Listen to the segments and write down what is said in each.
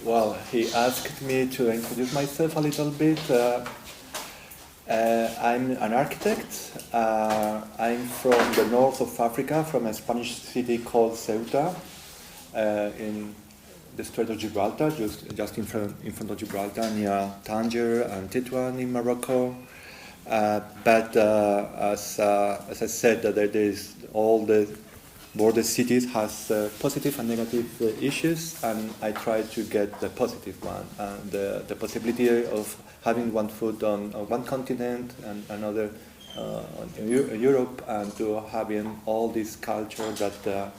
Well, he asked me to introduce myself a little bit. I'm an architect. I'm from the north of Africa, from a Spanish city called Ceuta, in the Strait of Gibraltar, just in front of Gibraltar, near Tangier and Tetuan in Morocco. But as I said, there is all the border cities has positive and negative issues, and I try to get the positive one, and the possibility of having one foot on one continent and another in Europe, and to having all this culture that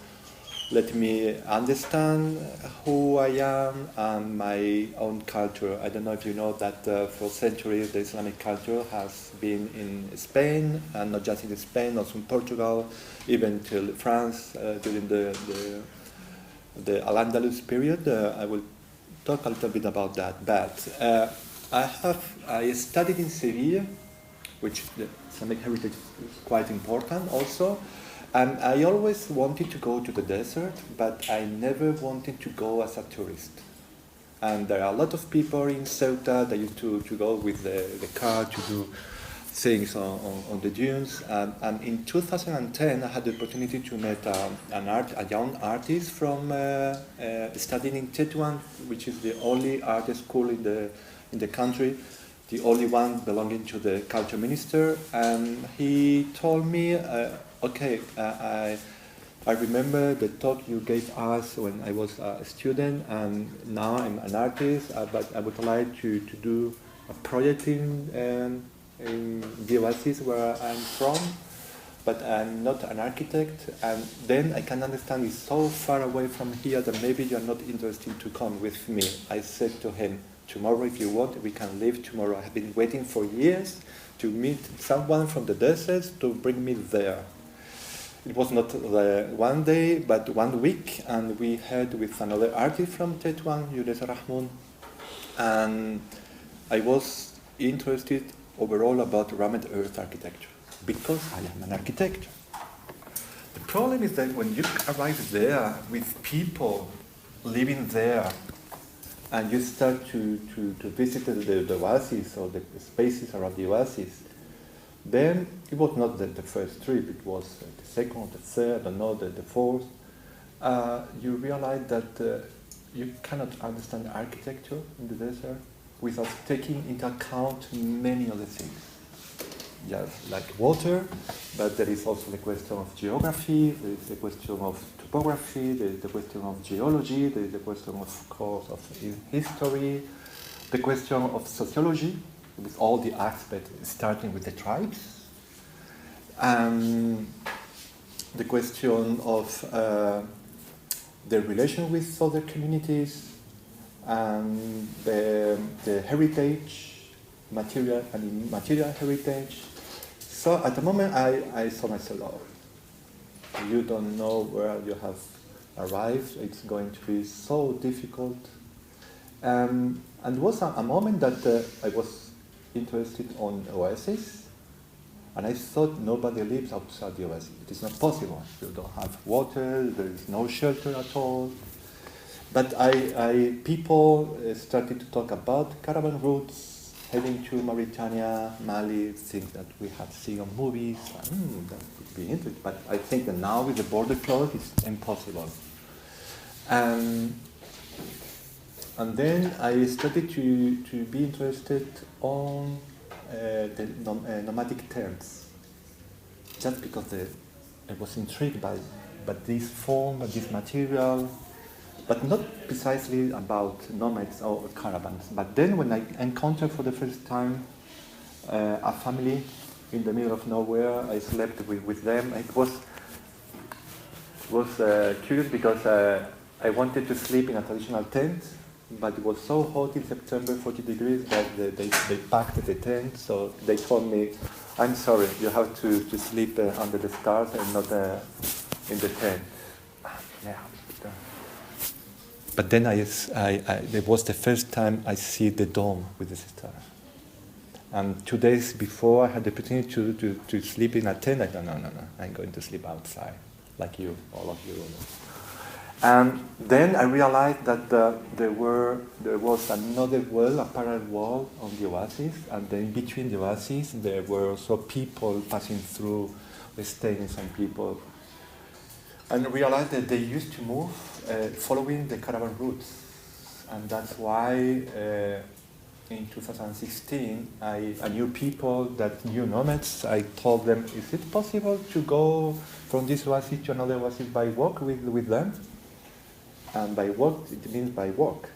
let me understand who I am and my own culture. I don't know if you know that for centuries the Islamic culture has been in Spain, and not just in Spain, also in Portugal, even till France during the Al-Andalus period. I will talk a little bit about that. But I studied in Seville, which the Islamic heritage is quite important also. And I always wanted to go to the desert, but I never wanted to go as a tourist. And there are a lot of people in Ceuta that used to go with the car to do things on the dunes. And in 2010, I had the opportunity to meet a young artist from studying in Tetuan, which is the only art school in the country, the only one belonging to the culture minister. And he told me, okay, I remember the talk you gave us when I was a student, and now I'm an artist, but I would like to do a project in the oasis where I'm from, but I'm not an architect. And then I can understand it's so far away from here that maybe you're not interested to come with me. I said to him, tomorrow if you want, we can leave tomorrow. I have been waiting for years to meet someone from the deserts to bring me there. It was not one day, but 1 week, and we had with another artist from Tetuan, Yules Rahmoun, and I was interested overall about rammed earth architecture, because I am an architect. The problem is that when you arrive there with people living there, and you start to visit the oasis or the spaces around the oasis, then it was not the first trip, it was the second, the third, and now the fourth. You realize that you cannot understand architecture in the desert without taking into account many other things. Just like water, but there is also the question of geography, there is the question of topography, there is the question of geology, there is the question, of course, of history, the question of sociology, with all the aspects, starting with the tribes, and the question of the relation with other communities, and the heritage, material and immaterial heritage. So at the moment I saw myself, oh, you don't know where you have arrived, it's going to be so difficult. And it was a moment that I was interested on oasis, and I thought nobody lives outside the oasis. It is not possible. You don't have water, there is no shelter at all. But people started to talk about caravan routes heading to Mauritania, Mali, things that we have seen on movies. That would be interesting. But I think that now with the border closed, it's impossible. And then I started to be interested on the nomadic tents, just because I was intrigued by this form, by this material, but not precisely about nomads or caravans. But then when I encountered for the first time a family in the middle of nowhere, I slept with them. It was curious because I wanted to sleep in a traditional tent, but it was so hot in September, 40 degrees, that they packed the tent. So they told me, I'm sorry, you have to sleep under the stars and not in the tent. Yeah. But then it was the first time I see the dome with the stars. And 2 days before, I had the opportunity to sleep in a tent. I thought, no, I'm going to sleep outside, like you, all of you. And then I realized that there was another wall, a parallel wall on the oasis, and then between the oasis there were also people passing through, staying some people. And I realized that they used to move following the caravan routes. And that's why in 2016 I knew people that knew nomads. I told them, is it possible to go from this oasis to another oasis by walk with them? And by walk, it means by walk.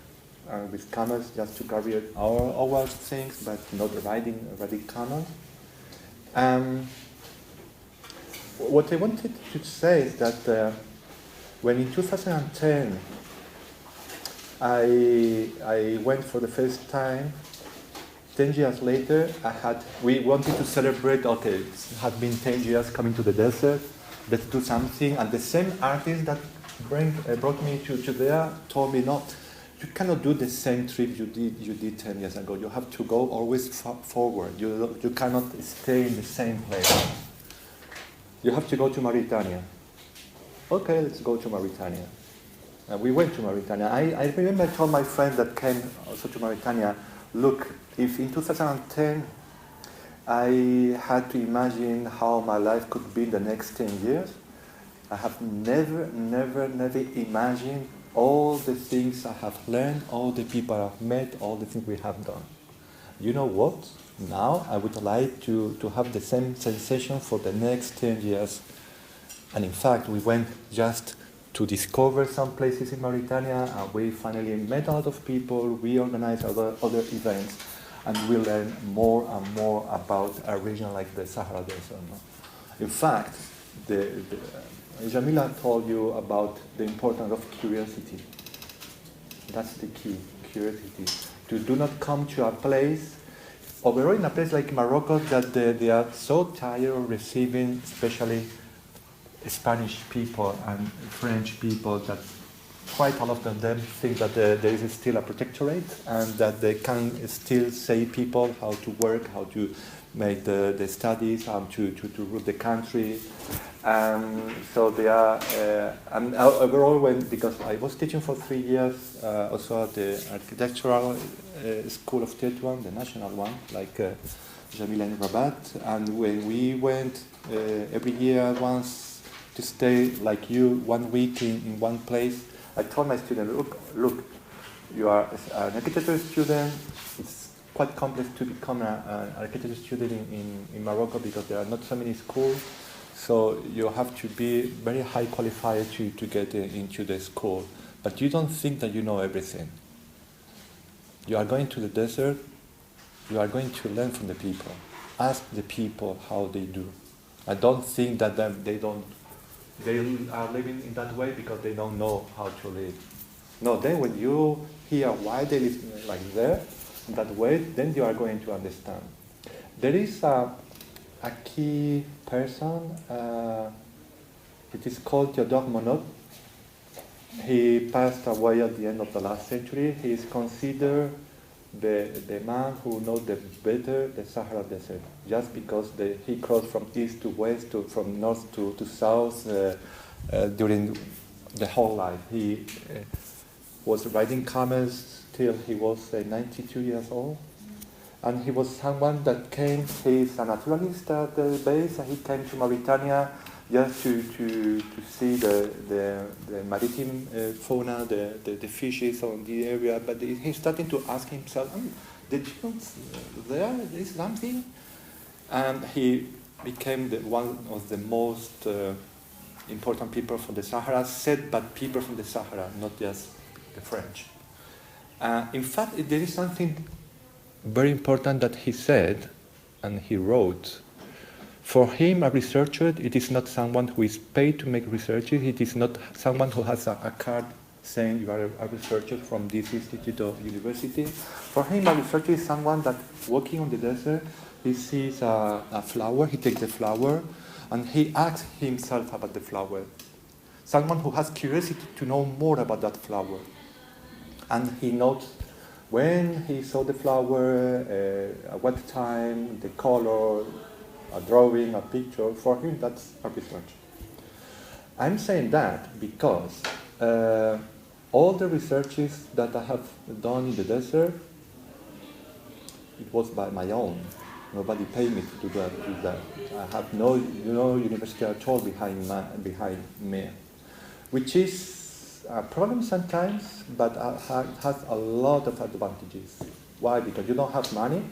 With camels, just to carry our things, but not riding camels. What I wanted to say is that when in 2010 I went for the first time, 10 years later, we wanted to celebrate, okay, it had been 10 years coming to the desert, let's do something, and the same artist that brought me to there told me, no, you cannot do the same trip you did 10 years ago. You have to go always forward. You cannot stay in the same place. You have to go to Mauritania. Okay, let's go to Mauritania. And we went to Mauritania. I remember I told my friend that came also to Mauritania, look, if in 2010 I had to imagine how my life could be in the next 10 years, I have never imagined all the things I have learned, all the people I've met, all the things we have done. You know what? Now I would like to have the same sensation for the next 10 years. And in fact, we went just to discover some places in Mauritania, and we finally met a lot of people, we organized other events, and we learned more and more about a region like the Sahara Desert. In fact, Jamila told you about the importance of curiosity. That's the key, curiosity. To do not come to a place, overall in a place like Morocco, that they are so tired of receiving, especially Spanish people and French people, that quite a lot of them think that there is still a protectorate and that they can still say people how to work, how to make the studies, how to rule the country. So they are, and overall, because I was teaching for 3 years, also at the architectural school of Tetuan, the national one, like Jamila in Rabat, and when we went every year once to stay like you 1 week in one place, I told my students, look, you are an architecture student. It's quite complex to become an architecture student in Morocco because there are not so many schools. So you have to be very high qualified to get into the school. But you don't think that you know everything. You are going to the desert, you are going to learn from the people. Ask the people how they do. I don't think that they are living in that way because they don't know how to live. No, then when you hear why they live like that way, then you are going to understand. There is a key person, it is called Théodore Monod. He passed away at the end of the last century. He is considered the man who knows better the Sahara Desert, just because he crossed from east to west, from north to south during the whole life. He was riding camels till he was 92 years old. And he was someone that came, he's a naturalist at the base, and he came to Mauritania just to see the maritime fauna, the fishes on the area. But he's starting to ask himself, the dunes, there is something? And he became one of the most important people from the Sahara, said but people from the Sahara, not just the French. In fact, there is something very important that he said and he wrote. For him, a researcher, it is not someone who is paid to make researches. It is not someone who has a card saying you are a researcher from this institute or university. For him, a researcher is someone that walking on the desert, he sees a flower, he takes the flower, and he asks himself about the flower. Someone who has curiosity to know more about that flower. And he notes when he saw the flower, at what time, the color, a drawing, a picture. For him, that's a research. I'm saying that because all the researches that I have done in the desert, it was by my own. Nobody paid me to do that. I have no, university at all behind me, which is a problem sometimes, but it has a lot of advantages. Why? Because you don't have money,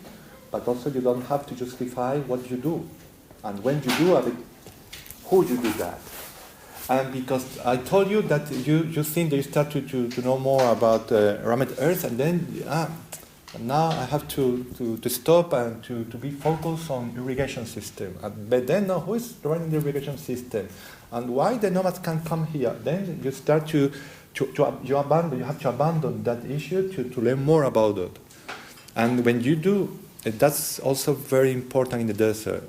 but also you don't have to justify what you do. And when you do it, who you do that? And because I told you that you think that you start to know more about Ramet Earth, and then now I have to stop and to be focused on irrigation system. But then now who is running the irrigation system? And why the nomads can't come here? Then you start you have to abandon that issue to learn more about it. And when you do, that's also very important in the desert.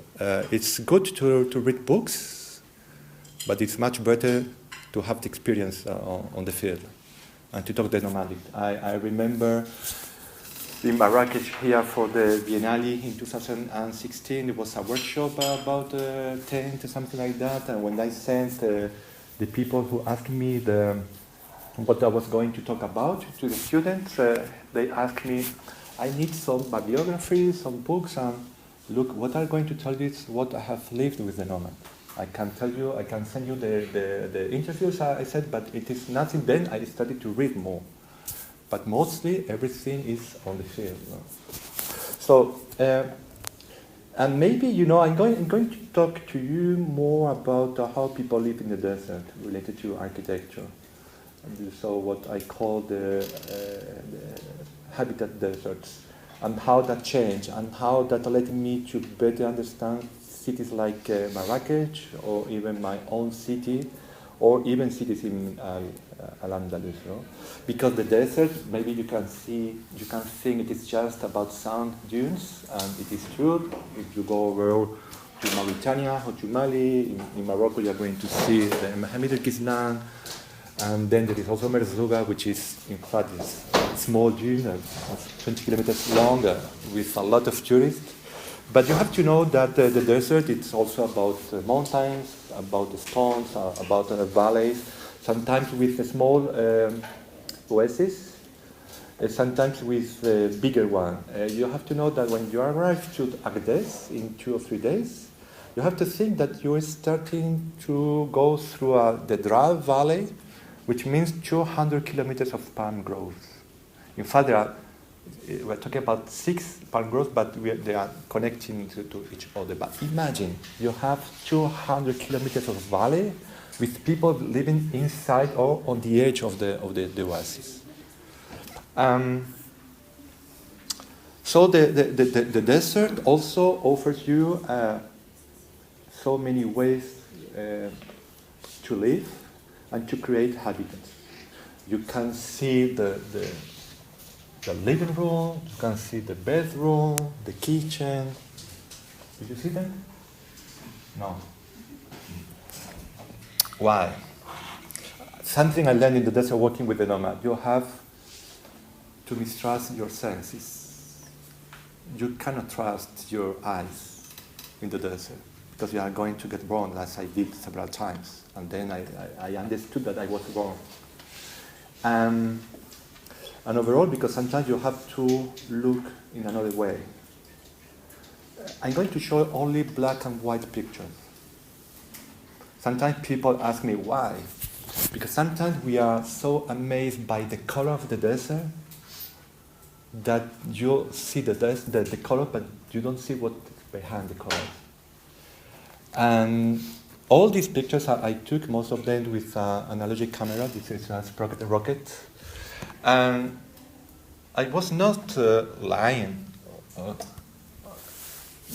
It's good to read books, but it's much better to have the experience on the field and to talk to the nomadic. I remember in Marrakech here for the Biennale in 2016, there was a workshop about tent or something like that, and when I sent the people who asked me what I was going to talk about to the students, they asked me, I need some bibliography, some books, and look, what I'm going to tell you is what I have lived with the nomad. I can tell you, I can send you the interviews I said, but it is nothing. Then I started to read more. But mostly everything is on the field. So, and maybe, I'm going to talk to you more about how people live in the desert related to architecture. And so what I call the habitat deserts, and how that changed, and how that led me to better understand cities like Marrakech, or even my own city, or even cities in Al-Andalus. Because the desert, maybe you can think it is just about sand dunes, and it is true. If you go over to Mauritania or to Mali, in Morocco, you are going to see the Mohammed el-Ghizlan, and then there is also Merzouga, which is in fact a small dune, 20 kilometers long, with a lot of tourists. But you have to know that the desert, it's also about mountains, about the stones, about valleys, sometimes with a small oasis, sometimes with a bigger one. You have to know that when you arrive to Agdes in 2 or 3 days, you have to think that you are starting to go through the Dra Valley, which means 200 kilometers of palm groves. In fact, we're talking about 6 palm groves, but they are connecting to each other. But imagine, you have 200 kilometers of valley with people living inside or on the edge of the oasis. So the desert also offers you so many ways to live and to create habitats. You can see the living room, you can see the bedroom, the kitchen. Did you see them? No. Why? Something I learned in the desert working with the nomad. You have to mistrust your senses. You cannot trust your eyes in the desert because you are going to get wrong, as I did several times. And then I understood that I was wrong. And overall, because sometimes you have to look in another way. I'm going to show only black and white pictures. Sometimes people ask me why. Because sometimes we are so amazed by the color of the desert that you see the color, but you don't see what's behind the color. And all these pictures I took, most of them with an analogic camera. This is a sprocket rocket. And I was not lying.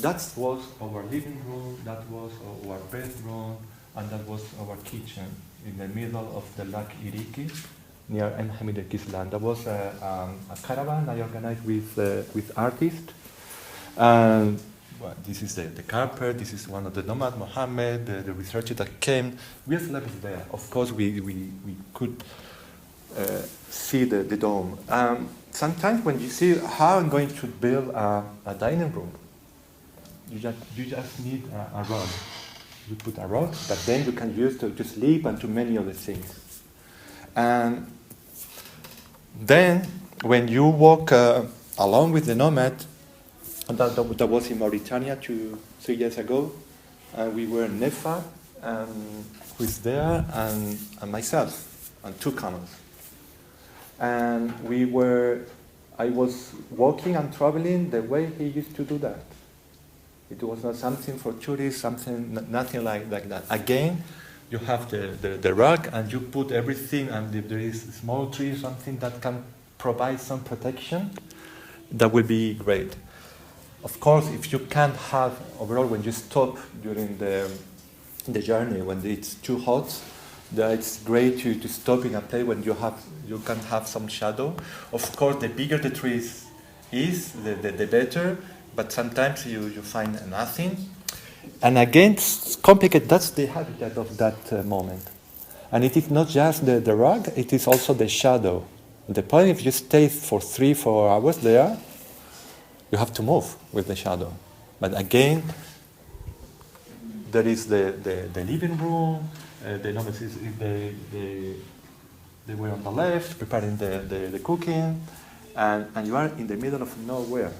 That was our living room, that was our bedroom, and that was our kitchen in the middle of the Lake Iriki near Mohammed el-Ghizlan. That was a caravan I organized with artists. And well, this is the carpet, this is one of the nomad, Mohammed, the researcher that came. We slept there. Of course, we could see the dome. Sometimes when you see how I'm going to build a dining room, you just need a rod. You put a rod that then you can use to sleep and to many other things. And then, when you walk along with the nomad, that was in Mauritania 3 years ago, and we were Nefa, who is there, and myself, and 2 camels. And I was walking and traveling the way he used to do that. It was not something for tourists, nothing like that. Again, you have the rug, and you put everything, and if there is a small tree, something that can provide some protection, that will be great. Of course, if you can't have, overall, when you stop during the journey, when it's too hot, that it's great to stop in a place when you can have some shadow. Of course, the bigger the trees is, the better, but sometimes you find nothing. And again, it's complicated. That's the habitat of that moment. And it is not just the rug, it is also the shadow. The point, if you stay for 3-4 hours there, you have to move with the shadow. But again, there is the living room, the nomads they were on the left, preparing the cooking, and you are in the middle of nowhere.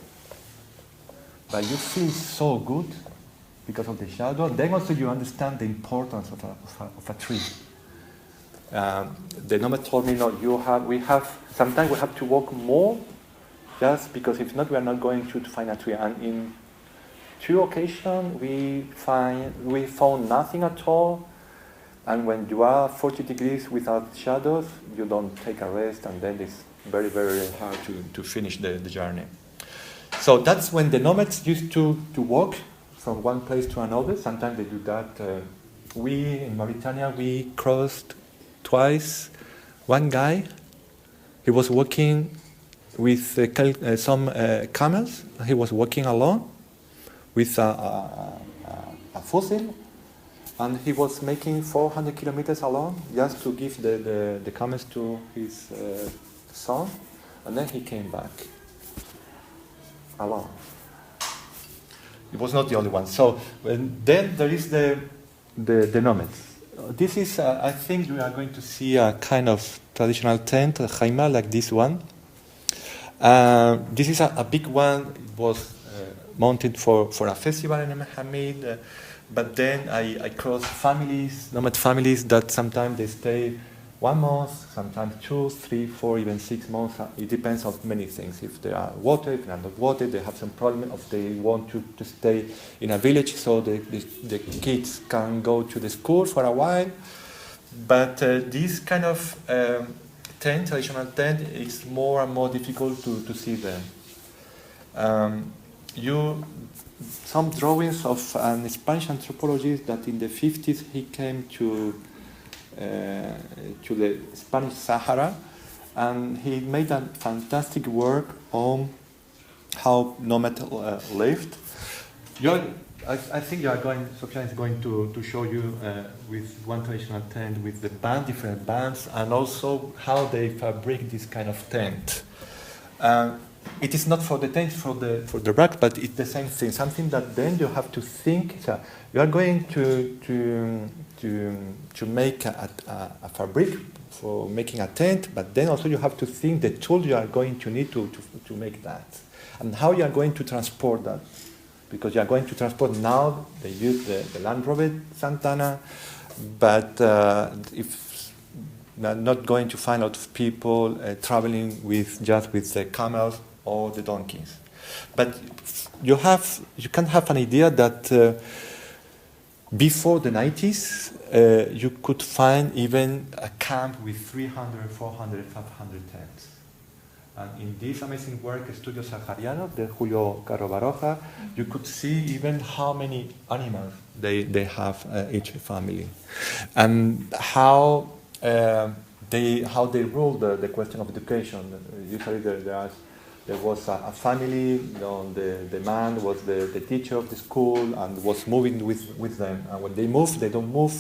But you feel so good because of the shadow. Then also you understand the importance of a tree. The nomad told me, no, sometimes we have to walk more, just because if not, we are not going to find a tree. And in 2 occasions, we found nothing at all. And when you are 40 degrees without shadows, you don't take a rest, and then it's very, very hard to finish the journey. So that's when the nomads used to walk from one place to another. Sometimes they do that. In Mauritania, we crossed twice. One guy, he was walking with some camels. He was walking alone with a fossil, and he was making 400 kilometers alone just to give the camels to his son, and then he came back alone. It was not the only one. So then there is the nomads. This is, I think we are going to see a kind of traditional tent, a khaima, like this one. This is a big one. It was mounted for a festival in Mohammed. But then I cross families, nomad families, that sometimes they stay 1 month, sometimes 2, 3, 4, even 6 months. It depends on many things. If they are water, if they are not water, they have some problem, if they want to stay in a village so the kids can go to the school for a while. But this kind of traditional tent, is more and more difficult to see them. Some drawings of an Spanish anthropologist that in the 50s he came to the Spanish Sahara, and he made a fantastic work on how nomads lived. I think Sofiane is going to show you with one traditional tent with the different bands, and also how they fabric this kind of tent. It is not for the tent, for the rug, but it's the same thing. Something that then you have to think. So you are going to make a fabric for making a tent, but then also you have to think the tools you are going to need to make that, and how you are going to transport that, because you are going to transport now. They use the Land Rover Santana, but if not going to find a lot of people traveling with the camels or the donkeys. But you can have an idea that before the 90s, you could find even a camp with 300, 400, 500 tents. And in this amazing work, Estudios Saharianos, de Julio Caro Baroja, you could see even how many animals they have each family, and how they rule the question of education. Usually there was a family, the man was the teacher of the school and was moving with them. And when they move, they don't move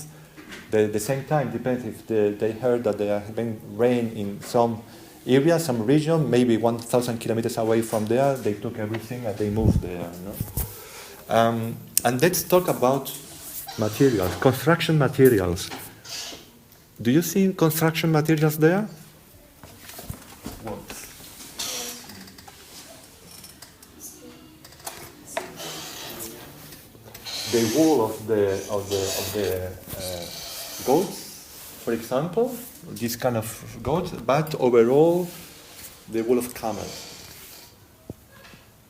the same time. Depends if they heard that there has been rain in some area, some region, maybe 1,000 kilometers away from there, they took everything and they moved there. And let's talk about materials, construction materials. Do you see construction materials there? What? The wool of the goats, for example, this kind of goats, but overall, the wool of camels.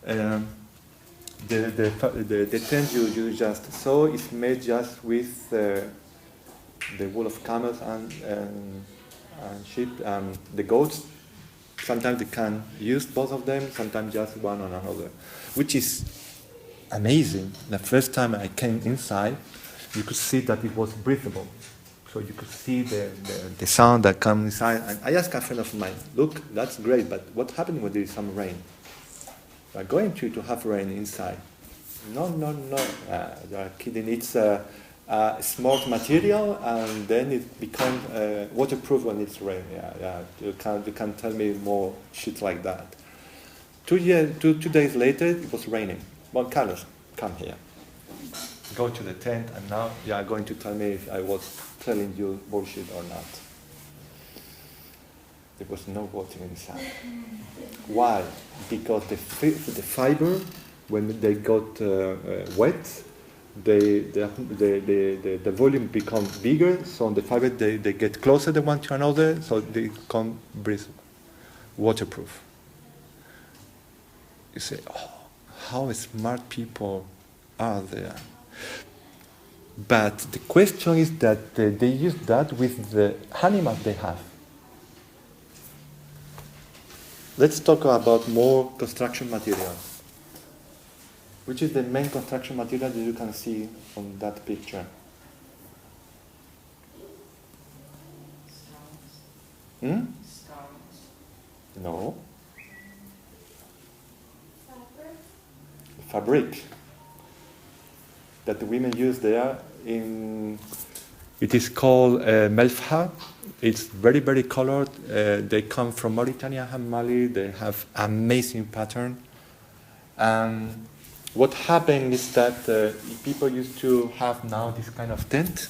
The tent you just saw is made just with the wool of camels and sheep and the goats. Sometimes they can use both of them, sometimes just one or another, which is amazing. The first time I came inside, you could see that it was breathable. So you could see the sound that comes inside. And I asked a friend of mine, look, that's great, but what happens when there is some rain? We are going to have rain inside. No. You are kidding. It's a smart material, and then it becomes waterproof when it's rain. Yeah. You can tell me more shit like that. 2 days later, it was raining. Well, Carlos, come here. Go to the tent, and now you are going to tell me if I was telling you bullshit or not. There was no water inside. Why? Because the fiber, when they got wet, the volume becomes bigger, so the fiber they get closer the one to another, so they become waterproof. You say, oh, how smart people are there. But the question is that they use that with the animals they have. Let's talk about more construction materials. Which is the main construction material that you can see on that picture? Stones. No. Fabric. That the women use there it is called melfa. It's very, very colored. They come from Mauritania and Mali. They have amazing pattern. And what happened is that people used to have now this kind of tent,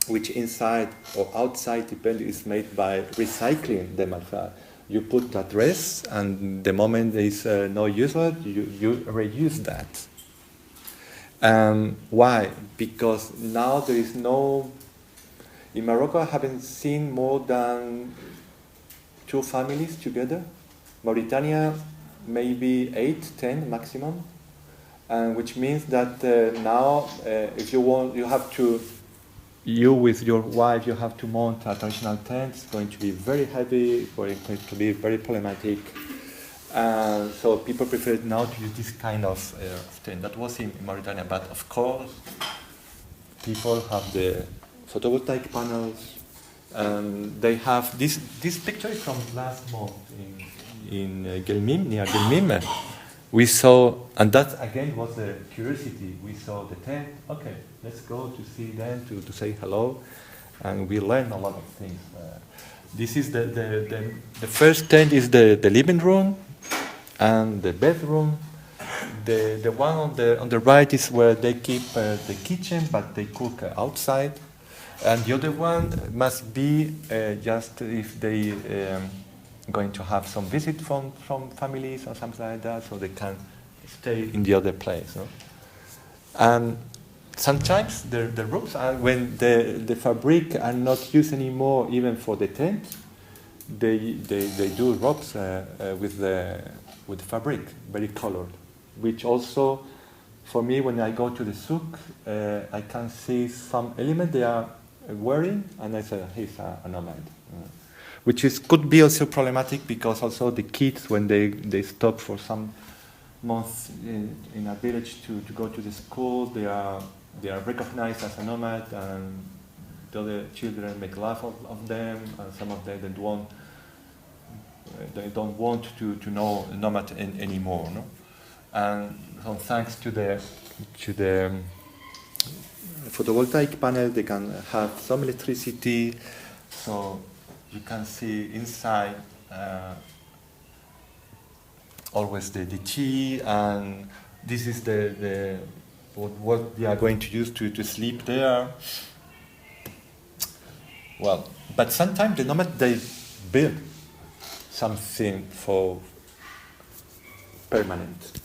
which inside or outside, depending, is made by recycling the melfa. You put that dress, and the moment there is no use of it, you reuse that. Why? Because now there is no... In Morocco, I haven't seen more than 2 families together. Mauritania, maybe 8, 10 maximum. Which means that now, if you want, you with your wife, you have to mount a traditional tent. It's going to be very heavy, or it's going to be very problematic. So people prefer now to use this kind of tent. That was in Mauritania, but of course, people have the photovoltaic panels. They have this picture is from last month in Gelmim, near Gelmim. We saw, and that again was a curiosity. We saw the tent. Okay, let's go to see them, to say hello, and we learned a lot of things. This is the first tent is the living room and the bedroom. The one on the right is where they keep the kitchen, but they cook outside. And the other one must be just if they going to have some visit from families or something like that, so they can stay in the other place. No? And sometimes the ropes are, when the fabric are not used anymore, even for the tent, they do ropes with the fabric, very colored, which also, for me, when I go to the souk, I can see some element they are wearing, and I say, he's a nomad. Which could be also problematic, because also the kids, when they stop for some months in a village to go to the school, they are recognized as a nomad, and the other children make laugh of them, and some of them they don't want to know nomad anymore. No? And so thanks to the photovoltaic panel, they can have some electricity, so you can see inside always the tea, and this is what we are going to use to sleep there. Well, but sometimes the nomad they build something for permanent.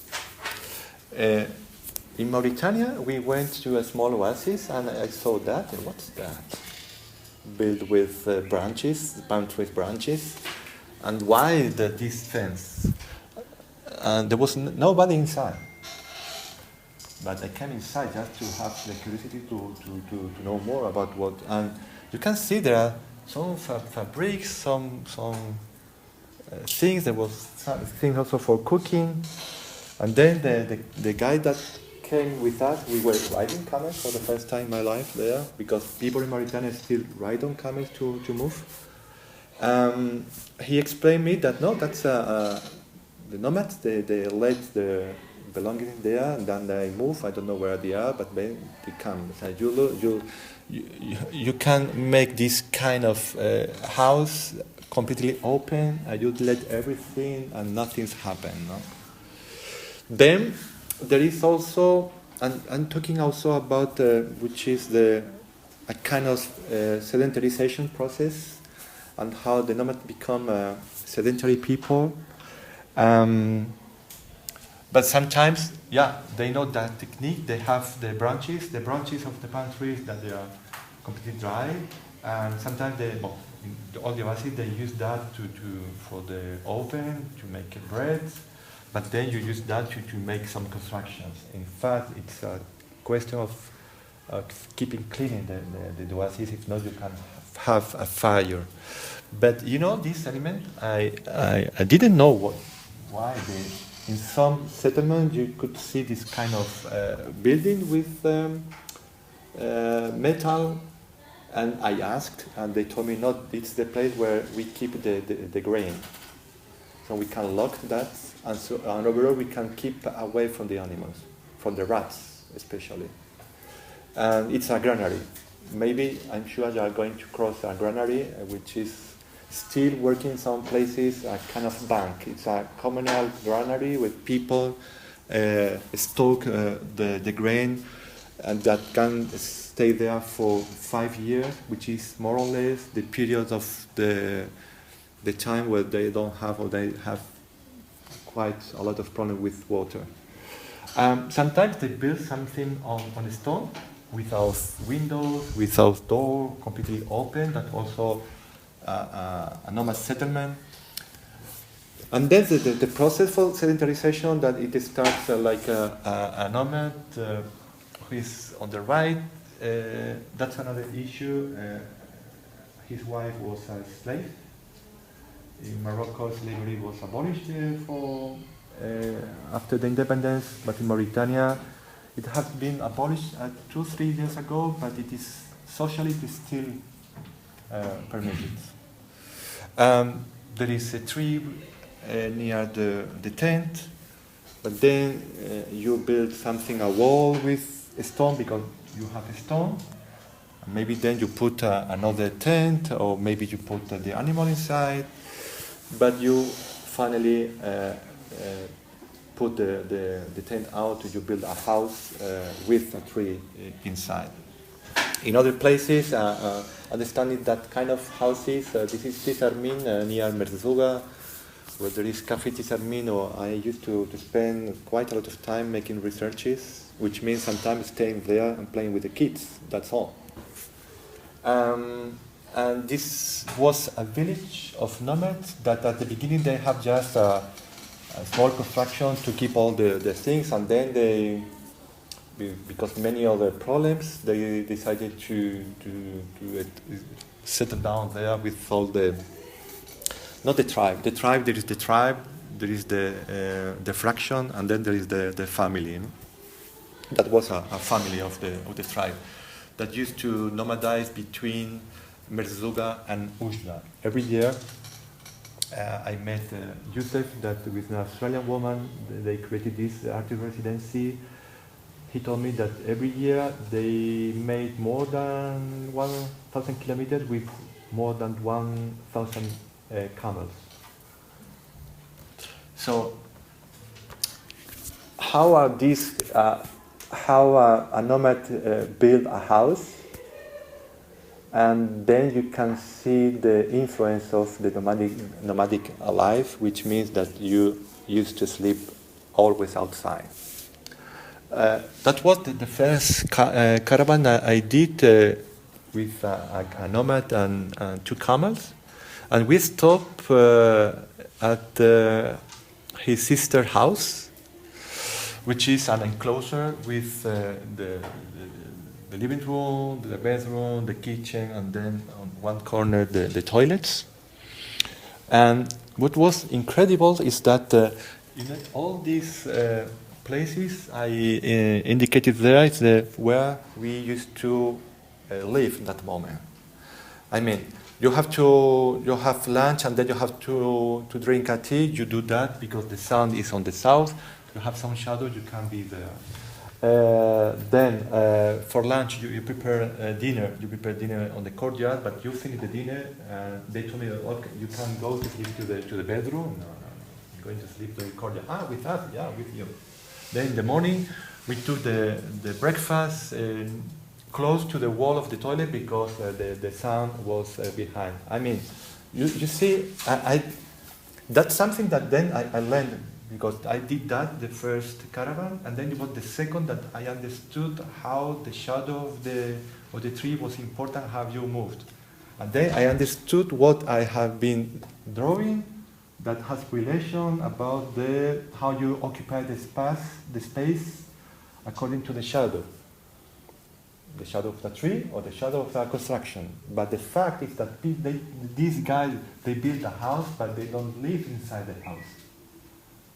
In Mauritania, we went to a small oasis, and I saw that. What's that? Built with branches, palm tree branches, and why this fence? And there was nobody inside. But I came inside just to have the curiosity to know more about what. And you can see there are some fabrics, some things. There was things also for cooking. And then the guy that came with us, we were riding camels for the first time in my life there, because people in Mauritania still ride on camels to move. He explained me that no, that's the nomads. They let the belongings there, and then they move. I don't know where they are, but then they come. So you can make this kind of house completely open, and you let everything, and nothing's happened. No? Then there is also, and I'm talking also about which is a kind of sedentarization process, and how the nomads become sedentary people. But sometimes, they know that technique. They have the branches of the palm trees that they are completely dry, and sometimes all the oases they use that for the oven to make bread. But then you use that to make some constructions. In fact, it's a question of keeping clean the oasis. If not, you can have a fire. But this element, I didn't know why in some settlements you could see this kind of building with metal. And I asked, and they told me, no, it's the place where we keep the grain. So we can lock that, and overall we can keep away from the animals, from the rats especially. And it's a granary. Maybe, I'm sure you are going to cross a granary, which is still working in some places, a kind of bank. It's a communal granary with people stock the grain, and that can stay there for 5 years, which is more or less the period of the time where they don't have, or they have quite a lot of problem with water. Sometimes they build something on stone, without windows, without door, completely open. That also a nomad settlement. And then the process for sedentarization, that it starts like a nomad who is on the right. That's another issue. His wife was a slave. In Morocco, slavery was abolished after the independence, but in Mauritania, it has been abolished 2-3 years ago, but it is socially still permitted. There is a tree near the tent, but then you build a wall with a stone, because you have a stone. Maybe then you put another tent, or maybe you put the animal inside. But you finally put the tent out, you build a house with a tree inside. In other places, understanding that kind of houses, this is Tisarmin near Merzouga, where there is Café Tisarmin, or I used to spend quite a lot of time making researches, which means sometimes staying there and playing with the kids, that's all. And this was a village of nomads that at the beginning they have just a small construction to keep all the things, and then they, because many other problems, they decided to settle down there with all not the tribe. The tribe, there is the tribe, there is the fraction, and then there is the family. That was a family of the tribe that used to nomadize between Merzouga and Oujda. Every year, I met Youssef, that with an Australian woman, they created this artist residency. He told me that every year they made more than 1,000 kilometers with more than 1,000 camels. So, how are these? How a nomad build a house? And then you can see the influence of the nomadic life, which means that you used to sleep always outside. That was the first caravan I did with a nomad and two camels. And we stopped at his sister's house, which is an enclosure with the living room, the bedroom, the kitchen, and then on one corner the toilets. And what was incredible is that in all these places I indicated there is where we used to live in that moment. I mean, you have lunch and then you have to drink a tea. You do that because the sun is on the south. You have some shadow, you can be there. Then for lunch you prepare dinner. You prepare dinner on the courtyard, but you finish the dinner. They told me, okay, you can go to sleep to the bedroom. No, I'm going to sleep to the courtyard. With us? Yeah, with you. Then in the morning we took the breakfast close to the wall of the toilet because the sun was behind. I mean, you see, that's something that then I learned. Because I did that the first caravan, and then it was the second that I understood how the shadow of the tree was important, how you moved. And then I understood what I have been drawing that has relation about how you occupy the space according to the shadow. The shadow of the tree or the shadow of the construction. But the fact is that these guys, they build a house, but they don't live inside the house.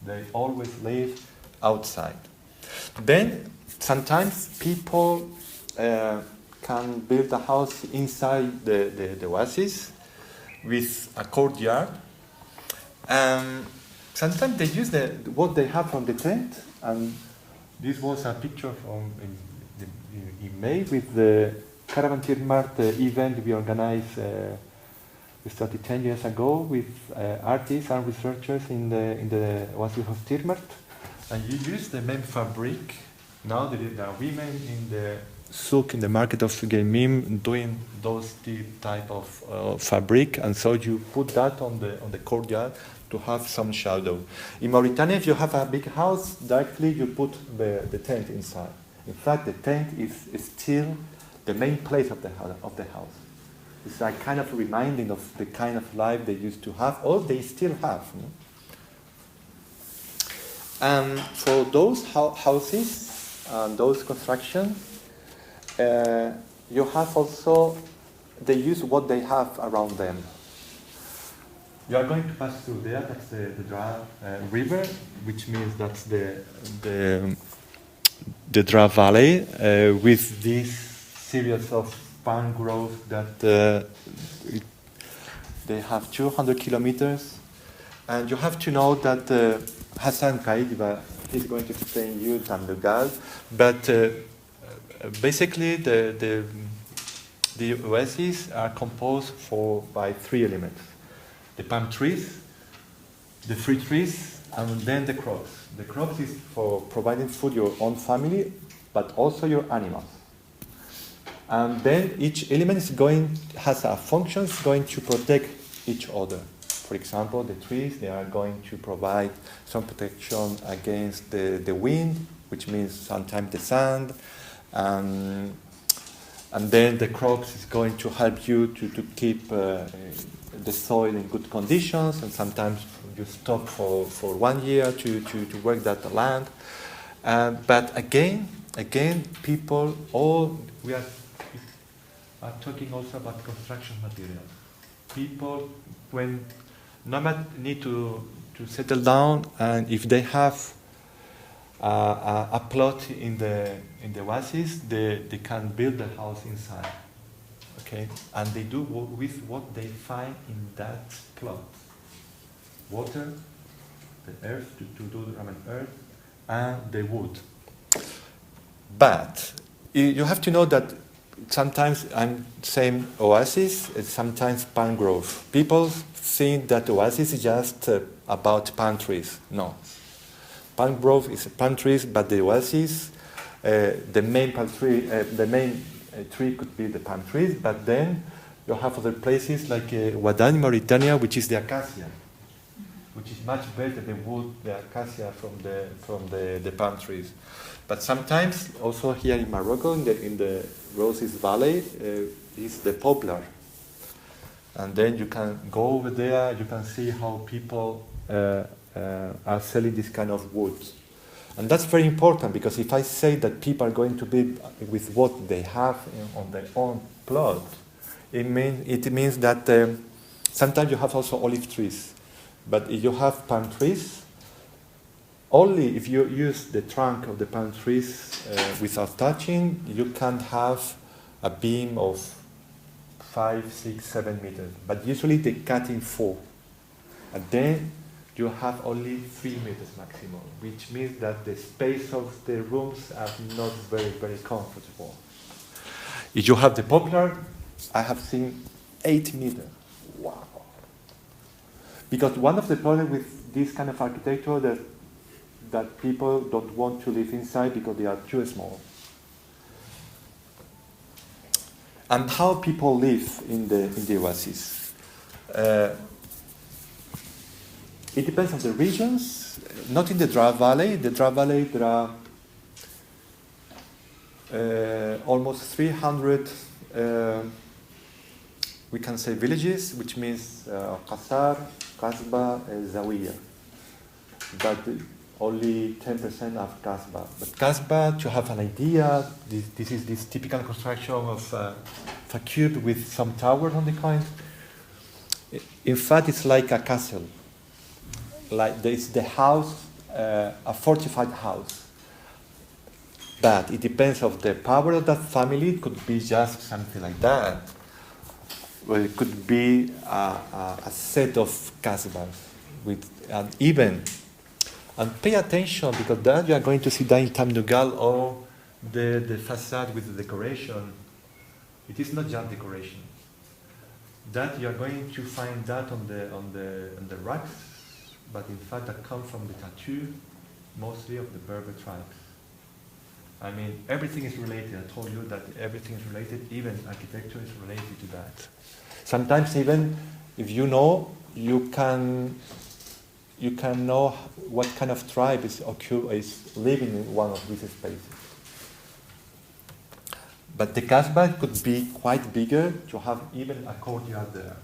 They always live outside. Then sometimes people can build a house inside the oasis with a courtyard. Sometimes they use what they have from the tent. And this was a picture from in May with the Caravan Mart event we organized. We started 10 years ago with artists and researchers in the oasis of Tirmert. And you use the main fabric. Now there are women in the souk, in the market of Sugaimim, doing those type of fabric. And so you put that on the courtyard to have some shadow. In Mauritania, if you have a big house, directly you put the tent inside. In fact, the tent is still the main place of the house. It's a kind of reminding of the kind of life they used to have, or they still have. And for those houses and those constructions, you have also, they use what they have around them. You are going to pass through there, that's the Dra River, which means that's the Dra Valley, with this series of palm grove that they have 200 kilometers. And you have to know that Hassan Kaïd, he's going to explain you Tamlugal, but basically the oases are composed by three elements. The palm trees, the fruit trees, and then the crops. The crops is for providing food your own family, but also your animals. And then each element has a function, is going to protect each other. For example, the trees, they are going to provide some protection against the wind, which means sometimes the sand. And then the crops is going to help you to keep the soil in good conditions, and sometimes you stop for 1 year to work that land. But again, people, we are talking also about construction materials. People, when nomads need to settle down, and if they have a plot in the oasis, they can build the house inside. Okay, and they do with what they find in that plot: water, the earth to do earth, and the wood. But you have to know that sometimes I'm saying oasis, sometimes palm grove. People think that oasis is just about palm trees. No. Palm grove is palm trees, but the oasis, the main palm tree, the main tree could be the palm trees, but then you have other places like Wadan, Mauritania, which is the acacia, which is much better the wood, the acacia from the palm trees. But sometimes also here in Morocco, in the Roses Valley, is the poplar. And then you can go over there, you can see how people are selling this kind of wood. And that's very important, because if I say that people are going to be with what they have on their own plot, it means that sometimes you have also olive trees. But if you have palm trees, only if you use the trunk of the palm trees without touching, you can have a beam of 5, 6, 7 meters. But usually they cut in 4. And then you have only 3 meters maximum, which means that the space of the rooms are not very, very comfortable. If you have the poplar, I have seen 8 meters. Wow. Because one of the problems with this kind of architecture that people don't want to live inside because they are too small. And how people live in the oasis. It depends on the regions. Not in the Dra Valley. The Dra Valley, there are almost 300, we can say, villages, which means Qasar, Kasba, Zawiya. But only 10% of Kasba. But Kasba, to have an idea, this is this typical construction of a cube with some towers on the kind. In fact, it's like a castle. Like it's the house, a fortified house. But it depends on the power of that family. It could be just something like that. Well, it could be a set of kasbahs with an even. And pay attention, because then you are going to see that in Tamnugal or the facade with the decoration. It is not just decoration. That you are going to find that on the rocks, but in fact that comes from the tattoo, mostly of the Berber tribes. I mean, everything is related. I told you that everything is related, even architecture is related to that. Sometimes even if you know, you can know what kind of tribe is living in one of these spaces. But the Kasbah could be quite bigger to have even a courtyard there.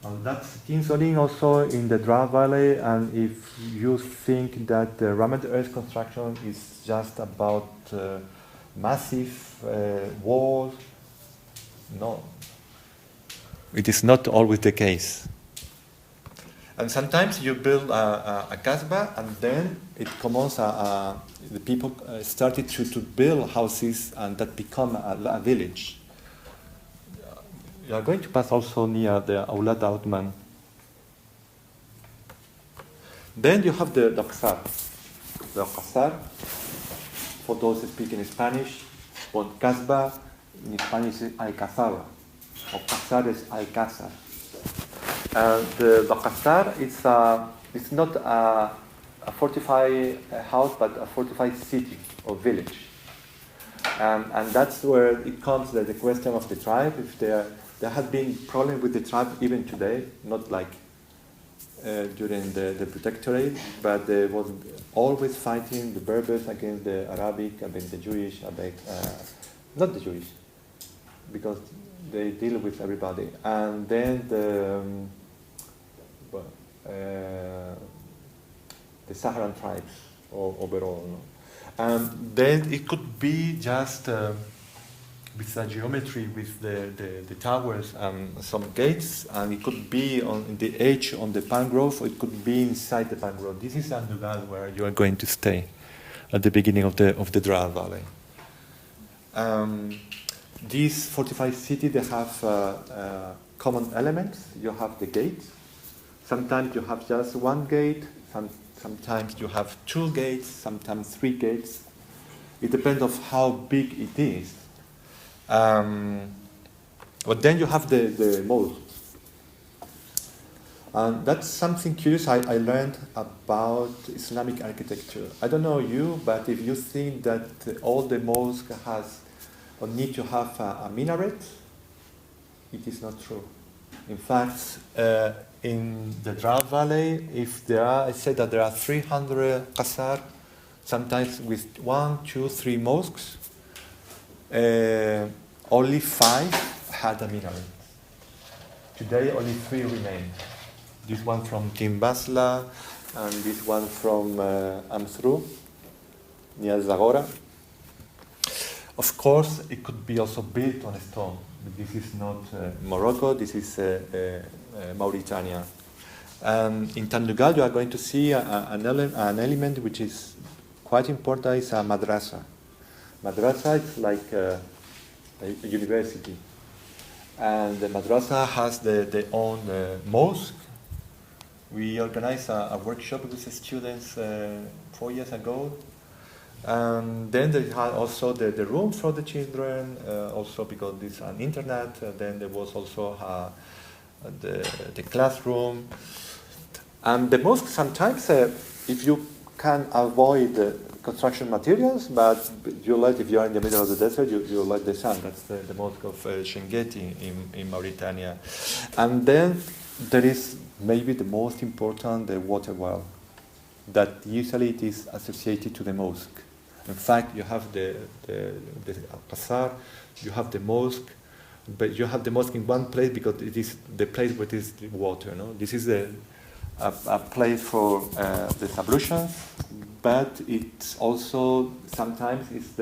And that's in also in the Dra Valley, and if you think that the Ramad Earth construction is just about massive walls, no. It is not always the case. And sometimes you build a Kasbah, and then it comes, the people started to build houses, and that become a village. You are going to pass also near the Aulad Outman. Then you have the Qasar. The Qasar, for those speaking Spanish, but Kasbah in Spanish is Alcazaba, or Qasar is Alcázar. The Qasar it's not a fortified house, but a fortified city or village. And that's where it comes the question of the tribe. If there has been problems with the tribe even today, not like during the protectorate, but there was always fighting the Berbers against the Arabic, against the Jewish, not the Jewish, because they deal with everybody. And then the Saharan tribes overall. And then it could be just with the geometry, with the towers and some gates, and it could be on the edge on the palm grove, or it could be inside the palm grove. This is Andugal, where you are going to stay at the beginning of the Dra Valley. These fortified cities, they have common elements. You have the gate. Sometimes you have just one gate. Sometimes you have 2 gates. Sometimes 3 gates. It depends on how big it is. But then you have the mosque. And that's something curious I learned about Islamic architecture. I don't know you, but if you think that all the mosque has or need to have a minaret. It is not true. In fact, in the Drought Valley, if there are, I said that there are 300 qasar, sometimes with 1, 2, 3 mosques. Only 5 had a minaret. Today, only 3 remain. This one from Timbasla, and this one from Amthru, near Zagora. Of course, it could be also built on a stone. But this is not Morocco, this is Mauritania. In Tandugal, you are going to see an element which is quite important, is a madrasa. Madrasa is like a university. And the madrasa has their own mosque. We organized a workshop with the students 4 years ago. And then they had also the room for the children, also because it's an internet. Then there was also the classroom. And the mosque sometimes, if you can avoid construction materials, but you like, if you are in the middle of the desert, you like the sun. That's the mosque of Shengeti in Mauritania. And then there is maybe the most important, the water well, that usually it is associated to the mosque. In fact, you have the qasar, you have the mosque, but you have the mosque in one place because it is the place where there is the water. No? This is a place for the ablutions, but it's also sometimes it's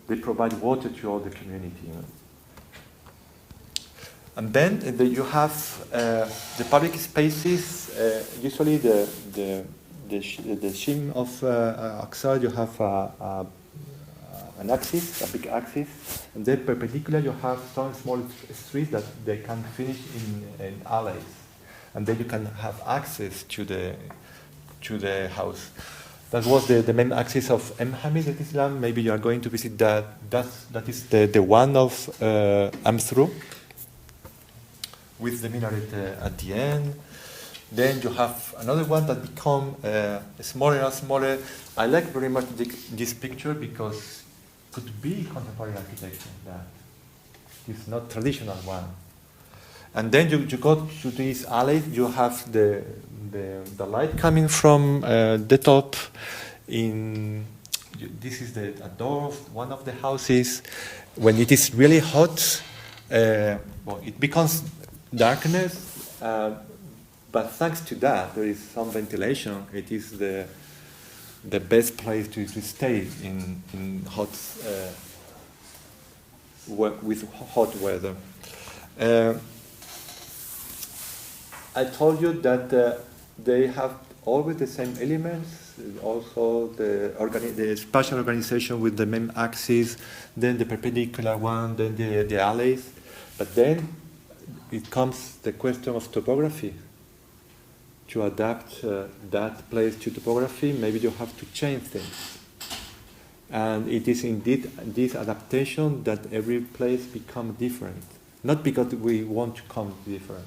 they provide water to all the community. You know? And then you have the public spaces. Usually the shim of Aqsa, you have an axis, a big axis, and then perpendicular you have some small streets that they can finish in alleys, and then you can have access to the house. That was the main axis of Hamid at Islam. Maybe you are going to visit that. That is the one of Amthru, with the minaret at the end. Then you have another one that become smaller and smaller. I like very much this picture because it could be contemporary architecture. That it's not traditional one. And then you go to these alleys. You have the light coming from the top. This is a door of one of the houses. When it is really hot, it becomes darkness. But thanks to that, there is some ventilation. It is the best place to stay in hot with hot weather. I told you that they have always the same elements. Also the spatial organization with the main axis, then the perpendicular one, then the alleys. But then it comes the question of topography. To adapt that place to topography, maybe you have to change things. And it is indeed this adaptation that every place becomes different. Not because we want to come different.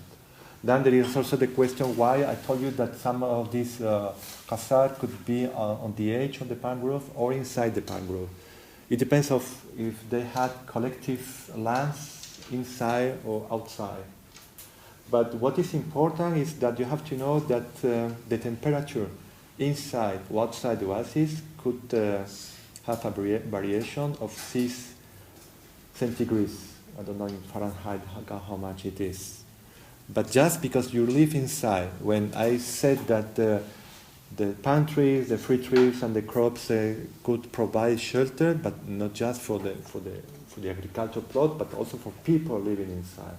Then there is also the question why I told you that some of these qasar could be on the edge of the palm grove or inside the palm grove. It depends of if they had collective lands inside or outside. But what is important is that you have to know that the temperature inside or outside the oasis could have a variation of 6 centigrades. I don't know in Fahrenheit how much it is. But just because you live inside, when I said that the palm trees, the fruit trees, and the crops could provide shelter, but not just for the agricultural plot, but also for people living inside.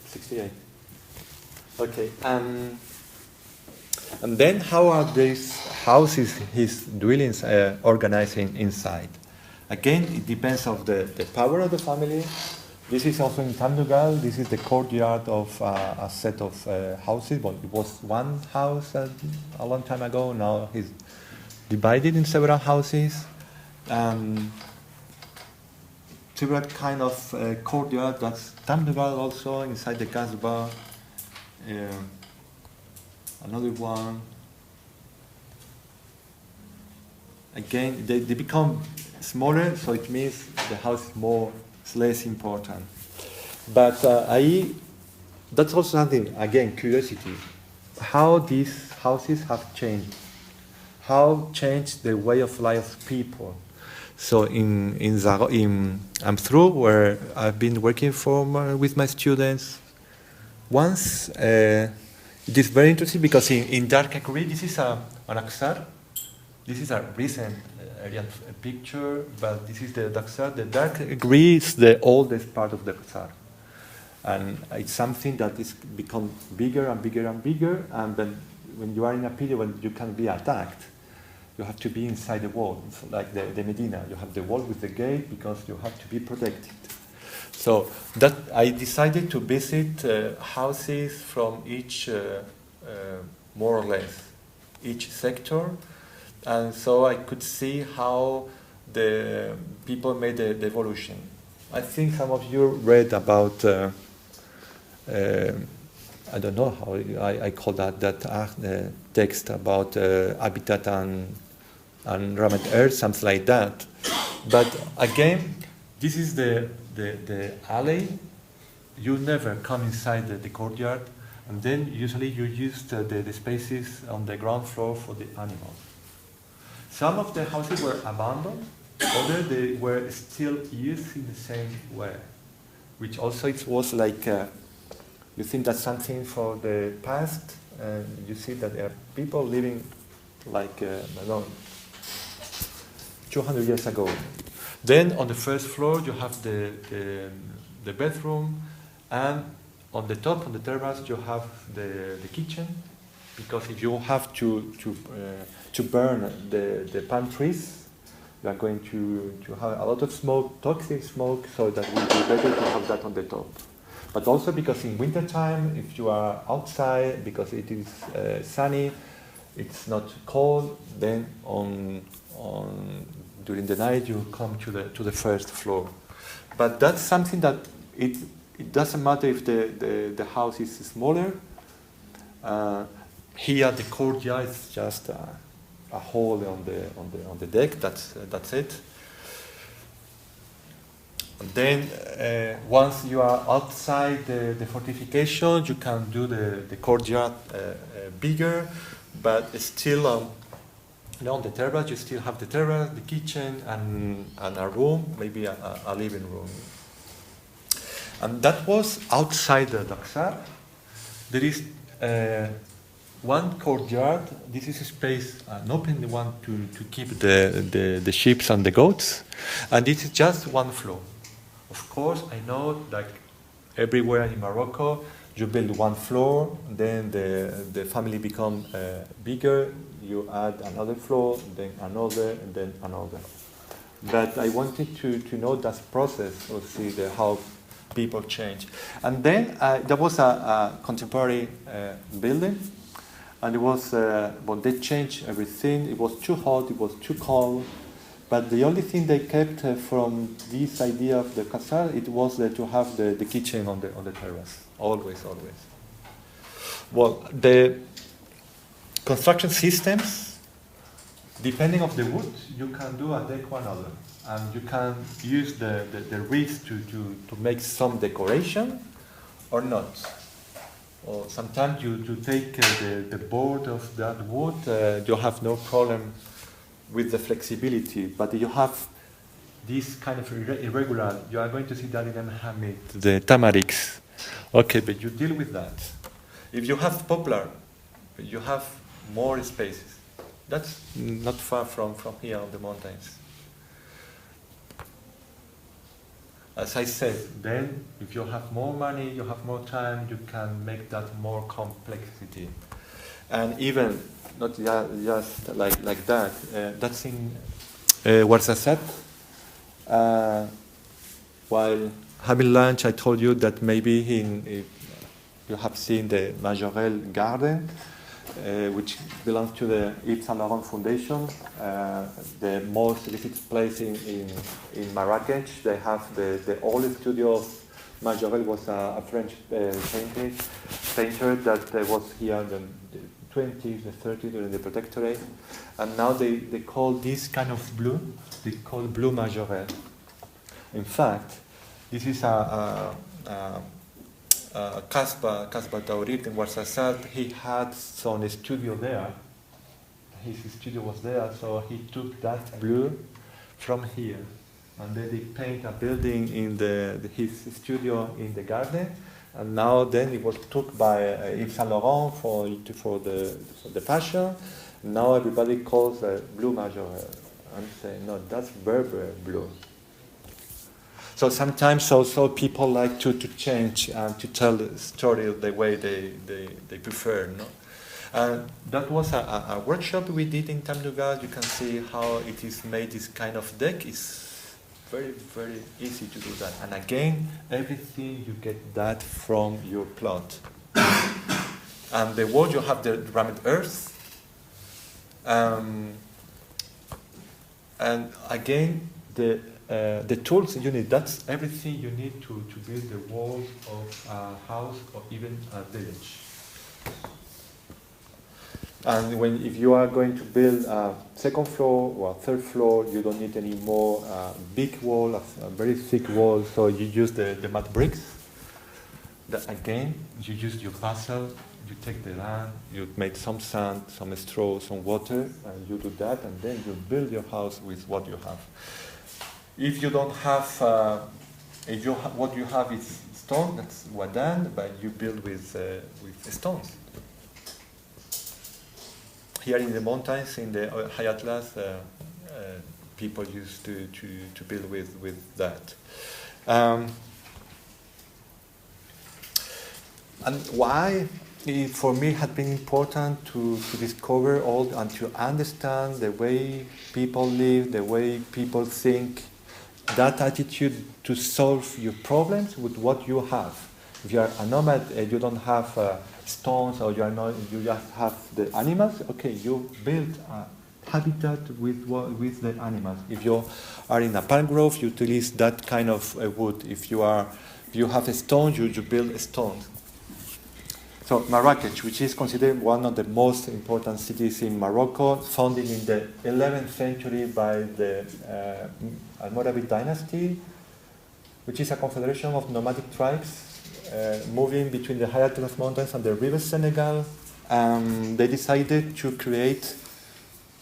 68. Okay. And then how are these houses, his dwellings, organized inside? Again, it depends on the power of the family. This is also in Tandugal. This is the courtyard of a set of houses. Well, it was one house a long time ago. Now it's divided in several houses. Several kind of courtyard. That's Tandugal also inside the Kasbah. Another one. again, they become smaller, so it means the house is less important. But that's also something, again, curiosity. How these houses have changed. How changed the way of life of people. So in Amsterdam, where I've been working with my students, once it is very interesting because in dark gray, this is an Aksar. This is a recent picture, but this is the Aksar. The dark gray is the oldest part of the Aksar. And it's something that is become bigger and bigger and bigger, and then when you are in a period when you can be attacked, you have to be inside the wall. It's like the Medina, you have the wall with the gate because you have to be protected. So that I decided to visit houses from each, more or less, each sector, and so I could see how the people made the evolution. I think some of you read about. I don't know how I call that text about habitat and Ramat Earth, something like that. But again, this is the alley. You never come inside the courtyard, and then usually you use the spaces on the ground floor for the animals. Some of the houses were abandoned, others they were still used in the same way, which also it was like. You think that's something for the past, and you see that there are people living like, I don't know, 200 years ago. Then on the first floor you have the bedroom, and on the top, on the terrace, you have the kitchen, because if you have to burn the palm trees, you are going to have a lot of smoke, toxic smoke, so that it would be better to have that on the top. But also because in wintertime, if you are outside, because it is sunny, it's not cold, then during the night you come to the first floor. But that's something that it doesn't matter if the house is smaller. Here the courtyard is just a hole on the deck. That's it. Then once you are outside the fortification, you can do the courtyard bigger, but still on the terrace, you still have the terrace, the kitchen, and a room, maybe a living room. And that was outside the Daksar. There is one courtyard. This is a space, an open one to keep the sheep and the goats, and this is just one floor. Of course, I know that everywhere in Morocco, you build one floor, then the family become bigger, you add another floor, then another, and then another. But I wanted to know that process, to see how people change. And then there was a contemporary building, and it was, well, they changed everything. It was too hot, it was too cold. But the only thing they kept from this idea of the Qasar, it was to have the kitchen on the terrace. Always. Well, the construction systems, depending on the wood, you can do a deck or another. And you can use the reeds to make some decoration or not. Or sometimes you take the board of that wood, you have no problem with the flexibility, but you have this kind of irregular, you are going to see that in Hamid, the tamarix. Okay, but you deal with that. If you have poplar, you have more spaces. That's not far from here on the mountains. As I said, then if you have more money, you have more time, you can make that more complexity. And even not just like that. That's in Ouarzazate. While having lunch, I told you that maybe you have seen the Majorelle Garden, which belongs to the Yves Saint Laurent Foundation, the most visited place in Marrakech. They have the oldest studio of Majorelle was a French painter that was here 20s, the 30s during the Protectorate, and now they call this kind of blue, they call blue majorelle. In fact, this is Caspar Taurit in Ouarzazate. He had some studio there. His studio was there, so he took that blue from here, and then they paint a building in his studio in the garden. And now then it was took by Yves Saint Laurent for the fashion. Now everybody calls blue majorelle. I'm saying no, that's Berber blue. So sometimes also people like to change and to tell the story the way they prefer. No? And that was a workshop we did in Tamnuga. You can see how it is made. This kind of deck is very, very easy to do that. And again, everything you get that from your plot. And the wall, you have the rammed earth. And again, the tools you need, that's everything you need to build the walls of a house or even a village. And if you are going to build a second floor or a third floor, you don't need any more big wall, a very thick wall, so you use the mud bricks. Again, you use your parcel, you take the land, you make some sand, some straw, some water, and you do that, and then you build your house with what you have. If you don't have, what you have is stone, that's wadan, but you build with stones. Here in the mountains, in the high Atlas, people used to build with that. And why, for me, had been important to discover all and to understand the way people live, the way people think, that attitude to solve your problems with what you have. If you are a nomad, you don't have stones, or you just have the animals. Okay, you build a habitat with the animals. If you are in a palm grove, you utilize that kind of wood. If you have a stone, you build a stone. So Marrakech, which is considered one of the most important cities in Morocco, founded in the 11th century by the Almoravid dynasty, which is a confederation of nomadic tribes moving between the high Atlas Mountains and the river Senegal. They decided to create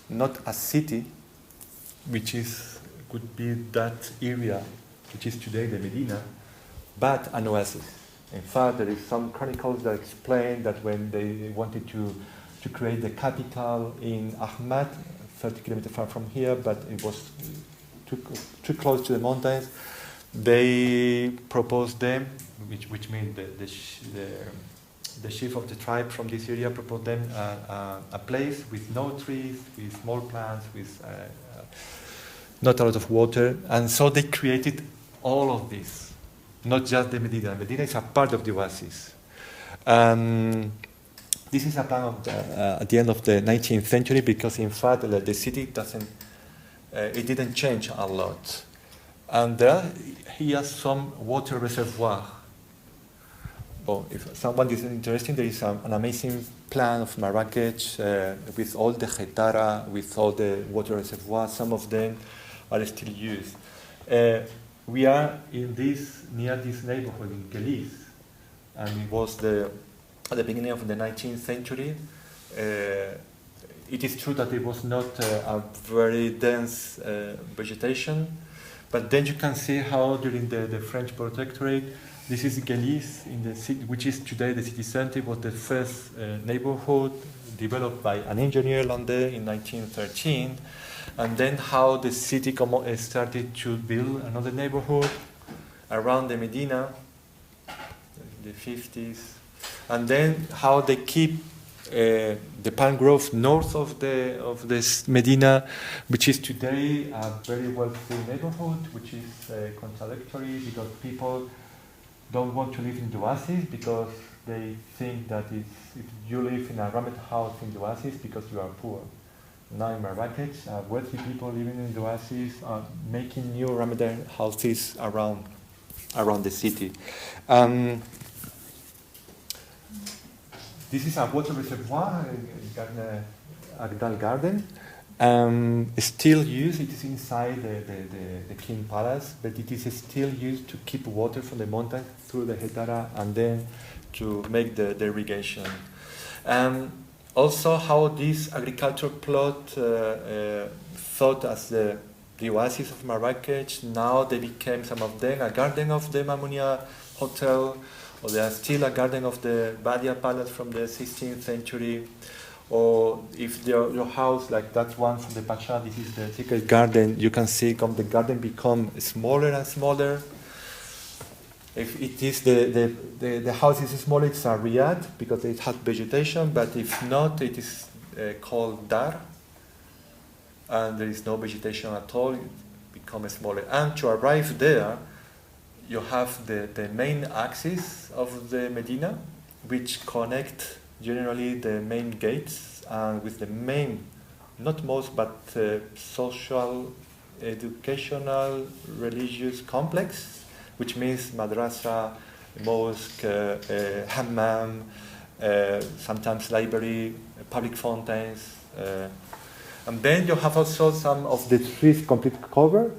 not a city, which could be that area, which is today the Medina, but an oasis. In fact, there is some chronicles that explain that when they wanted to create the capital in Ahmad, 30 kilometers far from here, but it was too close to the mountains, they proposed them, which means the chief of the tribe from this area proposed them a place with no trees, with small plants, with not a lot of water, and so they created all of this. Not just the Medina. Medina is a part of the oasis. This is a plan at the end of the 19th century, because in fact the city didn't change a lot. And here some water reservoir. Oh, if someone is interested, there is an amazing plan of Marrakech with all the Ghetara, with all the water reservoirs. Some of them are still used. We are near this neighborhood in Kelis, and it was at the beginning of the 19th century. It is true that it was not a very dense vegetation, but then you can see how during the French Protectorate, this is Kelis, in the city, which is today the city center, was the first neighborhood developed by an engineer Landais in 1913. And then how the city started to build another neighborhood around the Medina, the 50s. And then how they keep the palm grove north of this Medina, which is today a very wealthy neighborhood, which is contradictory because people don't want to live in the oasis because they think that if you live in a rammed house in the oasis because you are poor. Now in Marrakech, wealthy people living in the oasis are making new Ramadan houses around This is a water reservoir, Agdal Garden. Still used, it is inside the King Palace, but it is still used to keep water from the mountain through the Hetara and then to make the irrigation. Also, how this agricultural plot thought as the oasis of Marrakech, now they became, some of them, a garden of the Mamounia Hotel, or they are still a garden of the Badia Palace from the 16th century. Or if your house, like that one from the Pasha, this is the secret garden, you can see the garden become smaller and smaller. If it is the house is smaller, it's a riad because it has vegetation, but if not, it is called dar, and there is no vegetation at all, it becomes smaller. And to arrive there, you have the main axis of the Medina, which connect generally the main gates with the main, not most, but social, educational, religious complex, which means madrasa, mosque, hammam, sometimes library, public fountains. And then you have also some of the streets completely covered.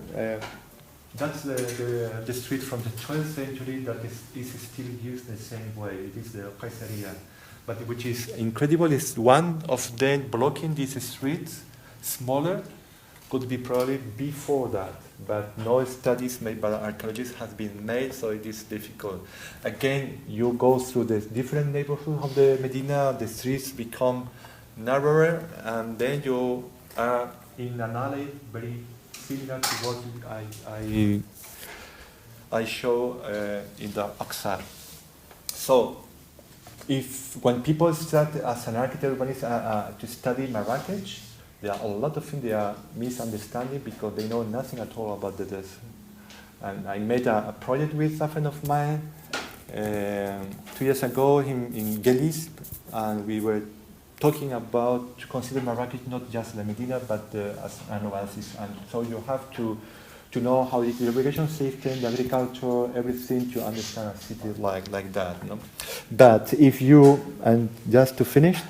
That's the street from the 12th century that is still used the same way. It is the Qaisaria. But which is incredible is one of them blocking this street, smaller, could be probably before that. But no studies made by archaeologists has been made, so it is difficult. Again, you go through the different neighborhoods of the Medina, the streets become narrower, and then you are in an alley very similar to what I show in the Aksar. So, when people start as an architect urbanist to study Marrakech, there are a lot of things they are misunderstanding because they know nothing at all about the desert. And I made a project with a friend of mine 2 years ago in Gelis, and we were talking about to consider Marrakech not just the Medina, but as an oasis. And so you have to know how the irrigation system, the agriculture, everything to understand a city like that. No? But if you, and just to finish,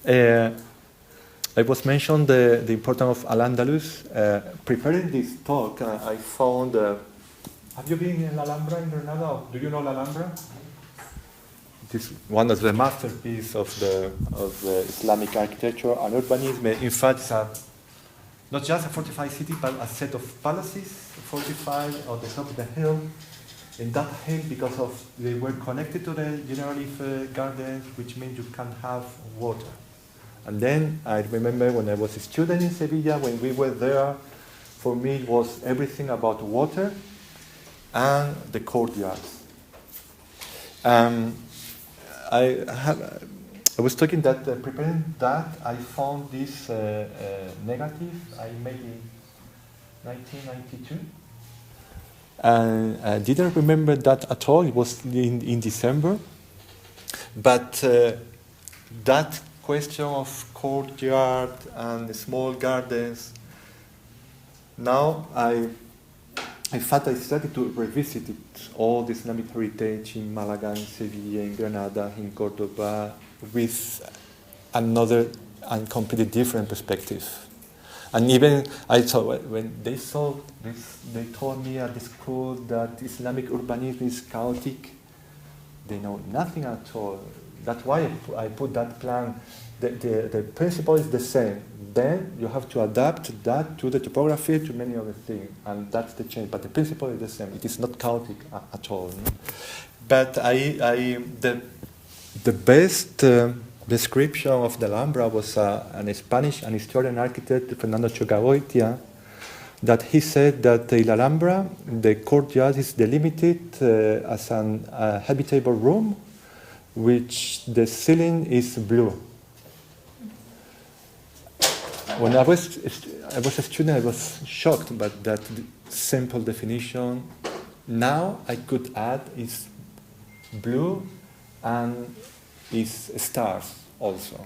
I was mentioned the importance of Al-Andalus. Preparing this talk, I found, have you been in La Alhambra in Granada? Do you know La Alhambra? It is one of the masterpieces of the Islamic architecture and urbanism. In fact, it's not just a fortified city, but a set of palaces fortified on the top of the hill. In that hill, because they were connected to the General Ife gardens, which means you can have water. And then I remember when I was a student in Sevilla, when we were there, for me it was everything about water and the courtyards. I was talking that preparing that, I found this negative I made in 1992. And I didn't remember that at all. It was in December. But that question of courtyard and small gardens, now I thought I started to revisit it, all the Islamic heritage in Malaga, in Sevilla, in Granada, in Cordoba, with another and completely different perspective. And even I thought, when they saw this, they told me at the school that Islamic urbanism is chaotic. They know nothing at all. That's why I put that plan. The principle is the same. Then you have to adapt that to the topography, to many other things, and that's the change. But the principle is the same. It is not chaotic at all. No? But the best description of the Alhambra was an historian architect, Fernando Chocagoitia, that he said that in Alhambra, the courtyard is delimited as an habitable room, which the ceiling is blue. When I was a student, I was shocked by that simple definition. Now I could add is blue and is stars also.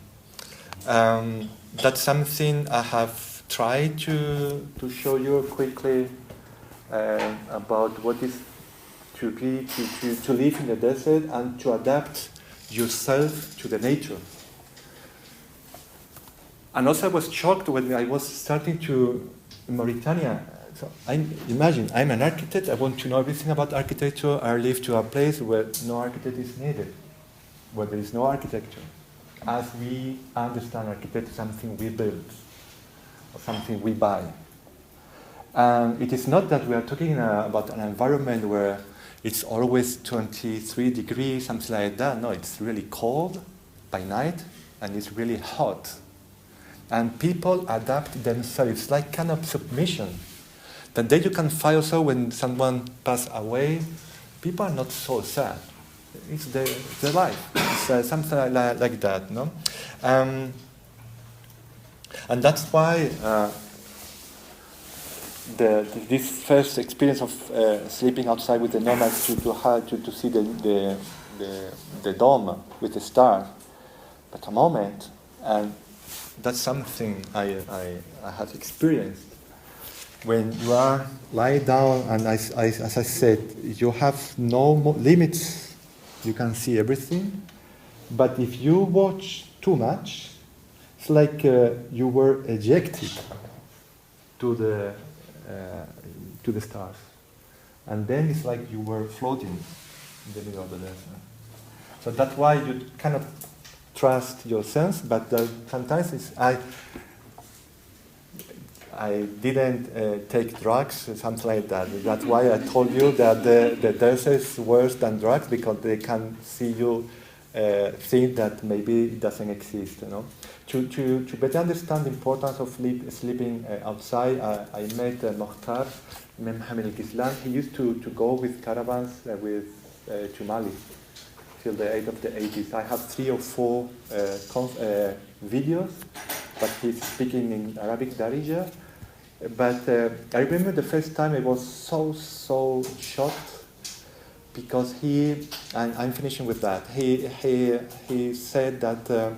That's something I have tried to show you quickly about what is to live in the desert and to adapt yourself to the nature. And also I was shocked when I was starting to Mauritania. So imagine, I'm an architect, I want to know everything about architecture. I live to a place where no architect is needed, where there is no architecture. As we understand architecture, something we build, or something we buy. And it is not that we are talking about an environment where it's always 23 degrees, something like that. No, it's really cold by night, and it's really hot. And people adapt themselves, like kind of submission. That day you can find also when someone passes away, people are not so sad. It's their life. It's something like that, no? And that's why this first experience of sleeping outside with the nomads to see the dome with the stars, but a moment, and that's something I have experienced. When you are lying down, and as I said, you have no limits, you can see everything. But if you watch too much, it's like you were ejected to the stars, and then it's like you were floating in the middle of the desert. So that's why you cannot trust your sense, but sometimes I didn't take drugs, something like that. That's why I told you that the desert is worse than drugs, because they can see you think that maybe it doesn't exist. You know, to better understand the importance of sleeping outside, I met Mokhtar Mohamed al-Kislan. He used to go with caravans to Mali till the end of the 80s. I have 3 or 4 videos, but he's speaking in Arabic Darija. But I remember the first time I was so shocked, because and I'm finishing with that. He said that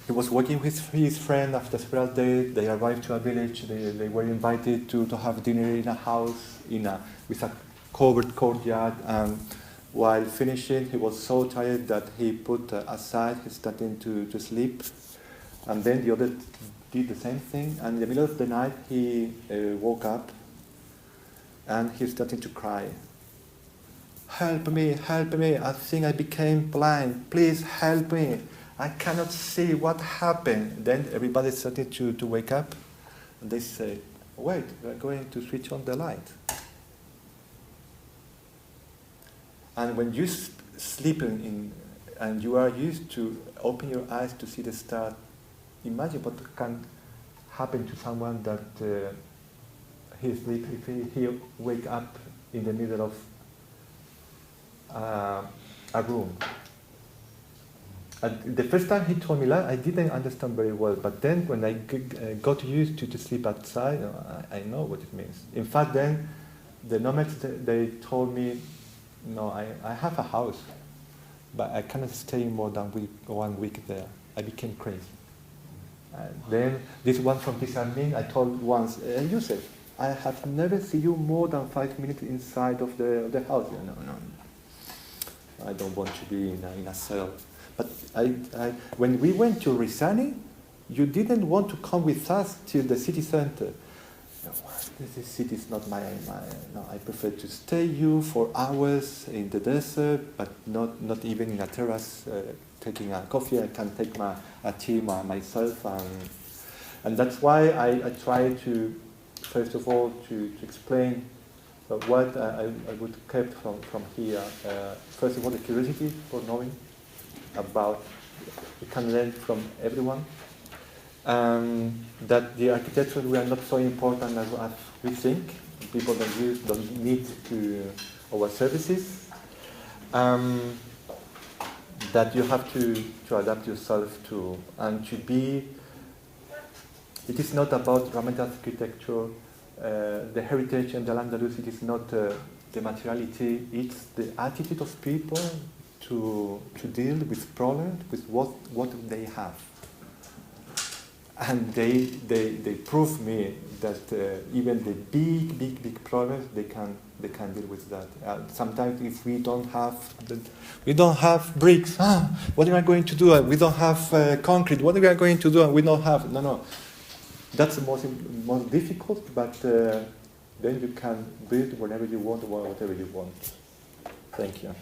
he was working with his friend. After several days, they arrived to a village. They were invited to have dinner in a house with a covered courtyard. And while finishing, he was so tired that he put aside. He started to sleep, and then the other did the same thing. And in the middle of the night, he woke up, and he started to cry. Help me, I think I became blind. Please help me. I cannot see what happened. Then everybody started to wake up, and they say, wait, we're going to switch on the light. And when you sleeping and you are used to open your eyes to see the stars, imagine what can happen to someone that he sleep if he wake up in the middle of a room. The first time he told me that, I didn't understand very well. But then when I got used to sleep outside, I know what it means. In fact, then the nomads, they told me, no, I have a house, but I cannot stay more than 1 week there. I became crazy. Then this one from Tisarmin, I told once, Yusuf, I have never seen you more than 5 minutes inside of the house. No, I don't want to be in a cell. But when we went to Risani, you didn't want to come with us to the city center. No, this city is not my. No, I prefer to stay for hours in the desert, but not even in a terrace taking a coffee. I can take a tea myself, and that's why I try to, first of all, to explain what I would keep from here. First of all, the curiosity for knowing about. We can learn from everyone. That the architecture were not so important as we think. People don't need our services. That you have to adapt yourself to, and to be. It is not about romantic architecture, the heritage and the Al-Andalus. It is not the materiality. It's the attitude of people to deal with problems with what they have. And they prove me that even the big problems, they can deal with that. Sometimes if we don't have bricks, what am I going to do? We don't have concrete, what are we going to do? And we don't have, no. That's the most difficult, but then you can build whenever you want, whatever you want. Thank you.